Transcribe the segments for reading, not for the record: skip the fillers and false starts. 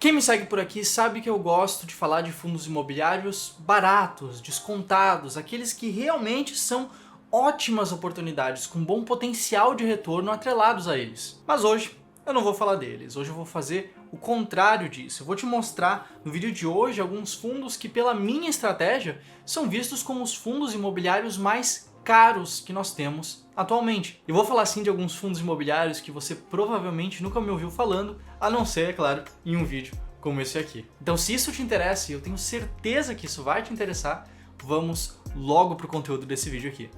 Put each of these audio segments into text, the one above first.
Quem me segue por aqui sabe que eu gosto de falar de fundos imobiliários baratos, descontados, aqueles que realmente são ótimas oportunidades, com bom potencial de retorno atrelados a eles. Mas hoje eu não vou falar deles, hoje eu vou fazer o contrário disso. Eu vou te mostrar no vídeo de hoje alguns fundos que, pela minha estratégia, são vistos como os fundos imobiliários mais caros que nós temos atualmente. Eu vou falar assim de alguns fundos imobiliários que você provavelmente nunca me ouviu falando, a não ser, é claro, em um vídeo como esse aqui. Então, se isso te interessa, e eu tenho certeza que isso vai te interessar, vamos logo pro conteúdo desse vídeo aqui.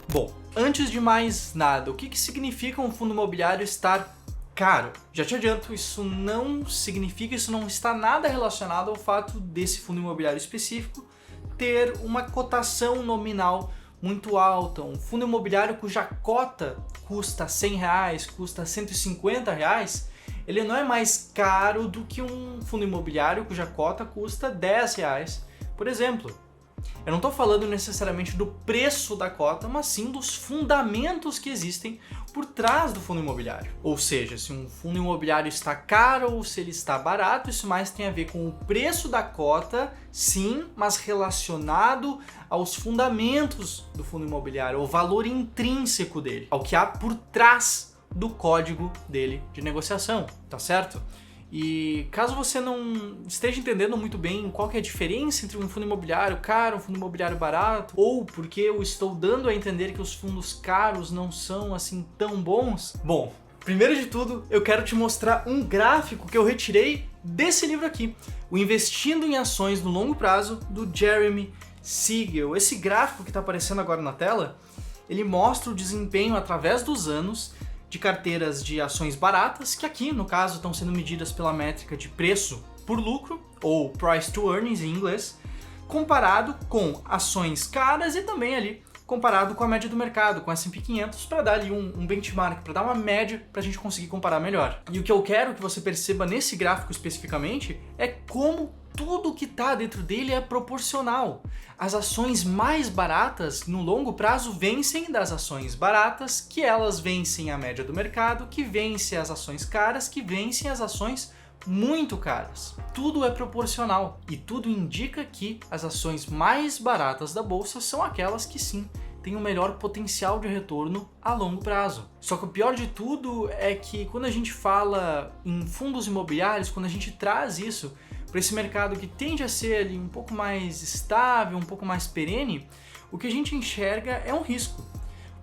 Bom, antes de mais nada, o que significa um fundo imobiliário estar caro? Já te adianto, isso não está nada relacionado ao fato desse fundo imobiliário específico ter uma cotação nominal muito alta. Um fundo imobiliário cuja cota custa R$100, custa R$150, ele não é mais caro do que um fundo imobiliário cuja cota custa R$10, por exemplo. Eu não estou falando necessariamente do preço da cota, mas sim dos fundamentos que existem por trás do fundo imobiliário. Ou seja, se um fundo imobiliário está caro ou se ele está barato, isso mais tem a ver com o preço da cota, sim, mas relacionado aos fundamentos do fundo imobiliário, ao valor intrínseco dele, ao que há por trás do código dele de negociação, tá certo? E caso você não esteja entendendo muito bem qual que é a diferença entre um fundo imobiliário caro e um fundo imobiliário barato, ou porque eu estou dando a entender que os fundos caros não são assim tão bons, bom, primeiro de tudo eu quero te mostrar um gráfico que eu retirei desse livro aqui, o Investindo em Ações no Longo Prazo, do Jeremy Siegel. Esse gráfico que está aparecendo agora na tela, ele mostra o desempenho através dos anos de carteiras de ações baratas, que aqui, no caso, estão sendo medidas pela métrica de preço por lucro, ou price to earnings em inglês, comparado com ações caras e também ali comparado com a média do mercado, com a S&P 500, para dar ali um benchmark, para dar uma média para a gente conseguir comparar melhor. E o que eu quero que você perceba nesse gráfico especificamente é como tudo que está dentro dele é proporcional. As ações mais baratas, no longo prazo, vencem das ações baratas, que elas vencem a média do mercado, que vence as ações caras, que vencem as ações muito caras. Tudo é proporcional e tudo indica que as ações mais baratas da bolsa são aquelas que sim têm o melhor potencial de retorno a longo prazo. Só que o pior de tudo é que quando a gente fala em fundos imobiliários, quando a gente traz isso para esse mercado que tende a ser ali um pouco mais estável, um pouco mais perene, o que a gente enxerga é um risco.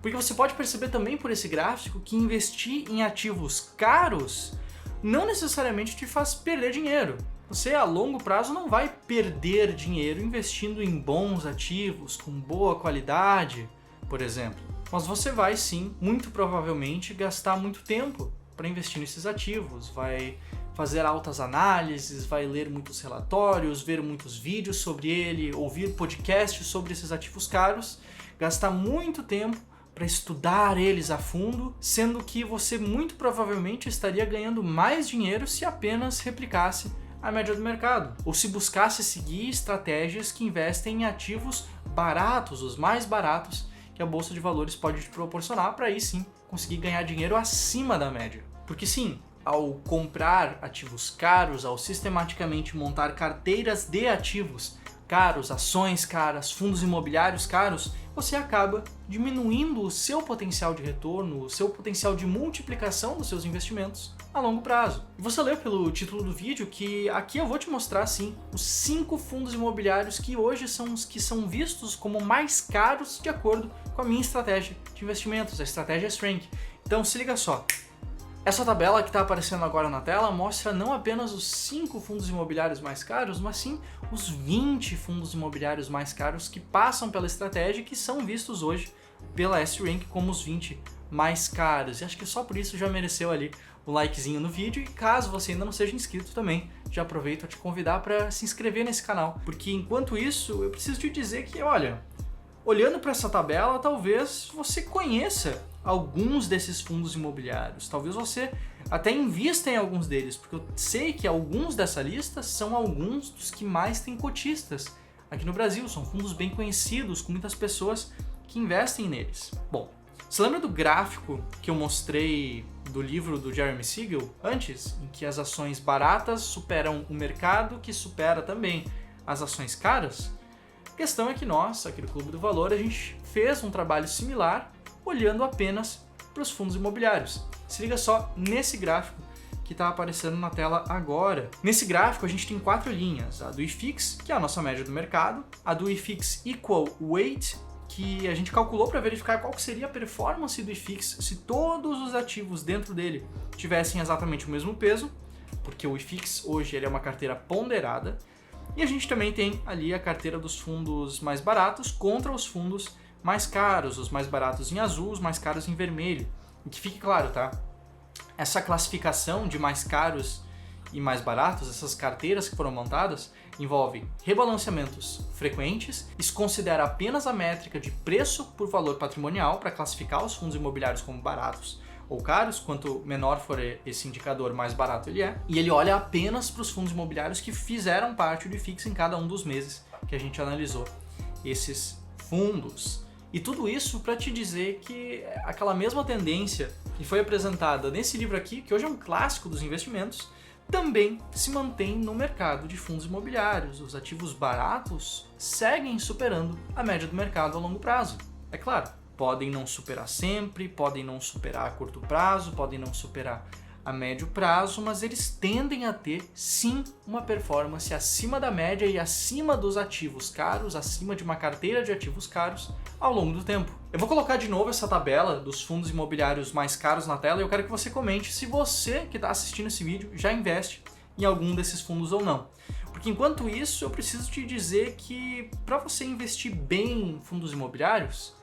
Porque você pode perceber também por esse gráfico que investir em ativos caros não necessariamente te faz perder dinheiro. Você a longo prazo não vai perder dinheiro investindo em bons ativos, com boa qualidade, por exemplo. Mas você vai sim, muito provavelmente, gastar muito tempo para investir nesses ativos, vai fazer altas análises, vai ler muitos relatórios, ver muitos vídeos sobre ele, ouvir podcasts sobre esses ativos caros, gastar muito tempo para estudar eles a fundo, sendo que você muito provavelmente estaria ganhando mais dinheiro se apenas replicasse a média do mercado, ou se buscasse seguir estratégias que investem em ativos baratos, os mais baratos que a Bolsa de Valores pode te proporcionar, para aí sim conseguir ganhar dinheiro acima da média. Porque sim, ao comprar ativos caros, ao sistematicamente montar carteiras de ativos caros, ações caras, fundos imobiliários caros, você acaba diminuindo o seu potencial de retorno, o seu potencial de multiplicação dos seus investimentos a longo prazo. E você leu pelo título do vídeo que aqui eu vou te mostrar sim os 5 fundos imobiliários que hoje são os que são vistos como mais caros de acordo com a minha estratégia de investimentos, a estratégia Strength. Então se liga só. Essa tabela que está aparecendo agora na tela mostra não apenas os 5 fundos imobiliários mais caros, mas sim os 20 fundos imobiliários mais caros que passam pela estratégia e que são vistos hoje pela S-Rank como os 20 mais caros. E acho que só por isso já mereceu ali o likezinho no vídeo. E caso você ainda não seja inscrito também, já aproveito a te convidar para se inscrever nesse canal. Porque enquanto isso, eu preciso te dizer que, olha, olhando para essa tabela, talvez você conheça alguns desses fundos imobiliários. Talvez você até invista em alguns deles, porque eu sei que alguns dessa lista são alguns dos que mais têm cotistas aqui no Brasil, são fundos bem conhecidos, com muitas pessoas que investem neles. Bom, você lembra do gráfico que eu mostrei do livro do Jeremy Siegel antes, em que as ações baratas superam o mercado, que supera também as ações caras? A questão é que nós, aqui do Clube do Valor, a gente fez um trabalho similar, olhando apenas para os fundos imobiliários. Se liga só nesse gráfico que está aparecendo na tela agora. Nesse gráfico a gente tem 4 linhas, a do IFIX, que é a nossa média do mercado, a do IFIX Equal Weight, que a gente calculou para verificar qual que seria a performance do IFIX se todos os ativos dentro dele tivessem exatamente o mesmo peso, porque o IFIX hoje ele é uma carteira ponderada, e a gente também tem ali a carteira dos fundos mais baratos contra os fundos mais caros, os mais baratos em azul, os mais caros em vermelho. E que fique claro, tá? Essa classificação de mais caros e mais baratos, essas carteiras que foram montadas, envolvem rebalanceamentos frequentes, isso considera apenas a métrica de preço por valor patrimonial para classificar os fundos imobiliários como baratos ou caros, quanto menor for esse indicador, mais barato ele é, e ele olha apenas para os fundos imobiliários que fizeram parte do IFIX em cada um dos meses que a gente analisou esses fundos. E tudo isso para te dizer que aquela mesma tendência que foi apresentada nesse livro aqui, que hoje é um clássico dos investimentos, também se mantém no mercado de fundos imobiliários. Os ativos baratos seguem superando a média do mercado a longo prazo. É claro, podem não superar sempre, podem não superar a curto prazo, podem não superar a médio prazo, mas eles tendem a ter, sim, uma performance acima da média e acima dos ativos caros, acima de uma carteira de ativos caros ao longo do tempo. Eu vou colocar de novo essa tabela dos fundos imobiliários mais caros na tela e eu quero que você comente se você que está assistindo esse vídeo já investe em algum desses fundos ou não. Porque enquanto isso, eu preciso te dizer que para você investir bem em fundos imobiliários,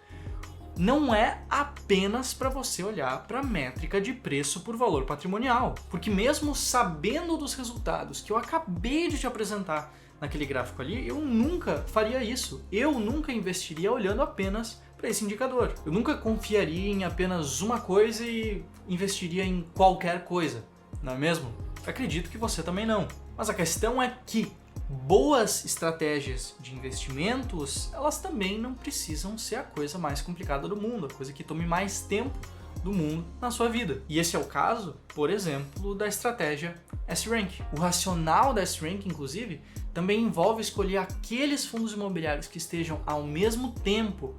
não é apenas para você olhar para a métrica de preço por valor patrimonial, porque mesmo sabendo dos resultados que eu acabei de te apresentar naquele gráfico ali, eu nunca faria isso. Eu nunca investiria olhando apenas para esse indicador. Eu nunca confiaria em apenas uma coisa e investiria em qualquer coisa, não é mesmo? Acredito que você também não. Mas a questão é que boas estratégias de investimentos, elas também não precisam ser a coisa mais complicada do mundo, a coisa que tome mais tempo do mundo na sua vida. E esse é o caso, por exemplo, da estratégia S-Rank. O racional da S-Rank, inclusive, também envolve escolher aqueles fundos imobiliários que estejam ao mesmo tempo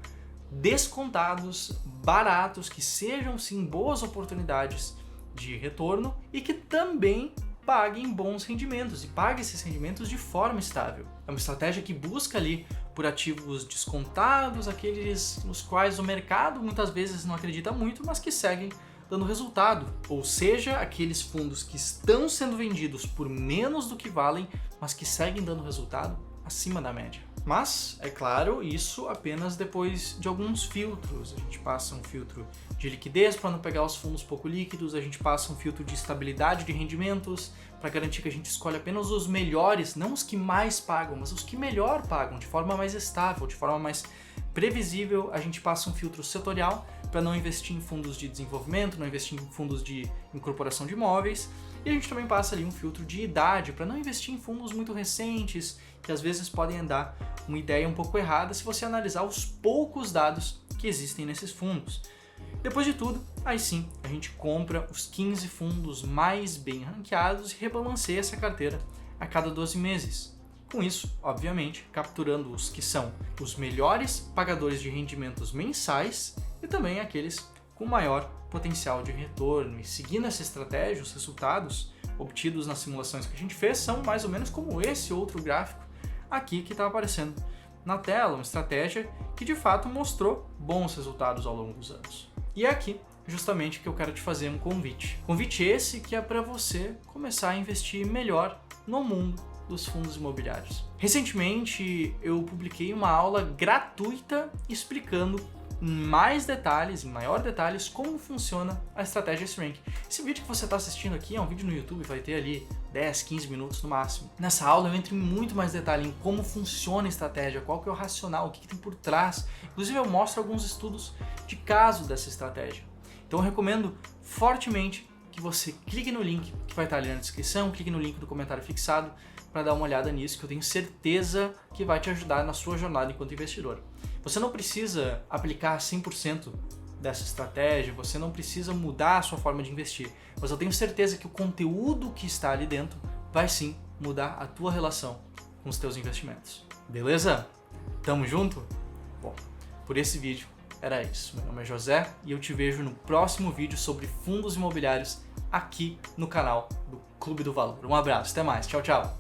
descontados, baratos, que sejam sim boas oportunidades de retorno e que também paguem bons rendimentos e pague esses rendimentos de forma estável. É uma estratégia que busca ali por ativos descontados, aqueles nos quais o mercado muitas vezes não acredita muito, mas que seguem dando resultado. Ou seja, aqueles fundos que estão sendo vendidos por menos do que valem, mas que seguem dando resultado acima da média. Mas, é claro, isso apenas depois de alguns filtros. A gente passa um filtro de liquidez para não pegar os fundos pouco líquidos, a gente passa um filtro de estabilidade de rendimentos para garantir que a gente escolhe apenas os melhores, não os que mais pagam, mas os que melhor pagam, de forma mais estável, de forma mais previsível. A gente passa um filtro setorial para não investir em fundos de desenvolvimento, não investir em fundos de incorporação de imóveis. E a gente também passa ali um filtro de idade para não investir em fundos muito recentes, que às vezes podem dar uma ideia um pouco errada se você analisar os poucos dados que existem nesses fundos. Depois de tudo, aí sim, a gente compra os 15 fundos mais bem ranqueados e rebalanceia essa carteira a cada 12 meses. Com isso, obviamente, capturando os que são os melhores pagadores de rendimentos mensais e também aqueles com maior potencial de retorno. E seguindo essa estratégia, os resultados obtidos nas simulações que a gente fez são mais ou menos como esse outro gráfico aqui que está aparecendo na tela, uma estratégia que de fato mostrou bons resultados ao longo dos anos. E é aqui justamente que eu quero te fazer um convite. Convite esse que é para você começar a investir melhor no mundo dos fundos imobiliários. Recentemente eu publiquei uma aula gratuita explicando em mais detalhes, em maior detalhes, como funciona a estratégia S-Rank. Esse vídeo que você está assistindo aqui é um vídeo no YouTube, vai ter ali 10, 15 minutos no máximo. Nessa aula eu entro em muito mais detalhe em como funciona a estratégia, qual que é o racional, o que tem por trás. Inclusive eu mostro alguns estudos de caso dessa estratégia. Então eu recomendo fortemente que você clique no link que vai estar ali na descrição, clique no link do comentário fixado, para dar uma olhada nisso, que eu tenho certeza que vai te ajudar na sua jornada enquanto investidor. Você não precisa aplicar 100% dessa estratégia, você não precisa mudar a sua forma de investir, mas eu tenho certeza que o conteúdo que está ali dentro vai sim mudar a tua relação com os teus investimentos. Beleza? Tamo junto? Bom, por esse vídeo era isso. Meu nome é José e eu te vejo no próximo vídeo sobre fundos imobiliários aqui no canal do Clube do Valor. Um abraço, até mais, tchau, tchau!